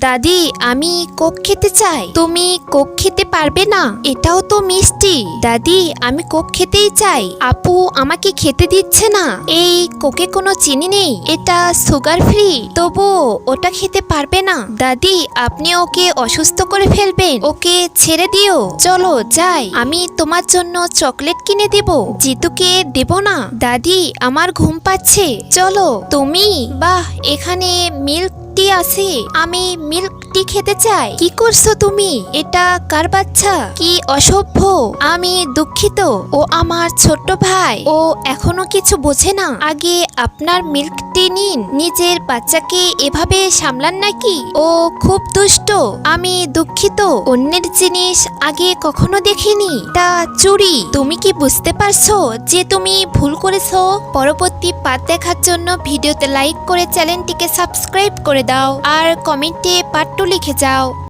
দাদি আমি কোক খেতে চাই। তুমি কোক খেতে পারবে না? এটাও তো মিষ্টি। দাদি আমি কোক খেতেই চাই। আপু আমাকে খেতে দিচ্ছে না। এই কোকে কোনো চিনি নেই, এটা সুগার ফ্রি। তবু ওটা খেতে পারবে না। দাদি আপনি ওকে অসুস্থ করে ফেলবেন, ওকে ছেড়ে দিও। চলো যাই, আমি তোমার জন্য চকলেট কিনে দেব। জিতুকে দেব না। দাদি আমার ঘুম পাচ্ছে, চলো। তুমি বাহ, এখানে মিল্ক টি আছে, আমি মিল্ক টি খেতে চাই। কি করছো তুমি? এটা কার বাচ্চা? কি অসভ্য। আমি দুঃখিত, ও আমার ছোট্ট ভাই, ও এখনো কিছু বোঝে না। আগে আপনার মিল্ক টি নিন। নিজের বাচ্চাকে এভাবে সামলান নাকি? ও খুব দুষ্ট। আমি দুঃখিত, অন্যের জিনিস আগে কখনো দেখিনি। তা চুরি। তুমি কি বুঝতে পারছো যে তুমি ভুল করেছো? পরবর্তী পার্ট দেখার জন্য ভিডিওতে লাইক করে চ্যানেলটিকে সাবস্ক্রাইব করে দাও আর কমেন্টে পার্ট 2 লিখে যাও।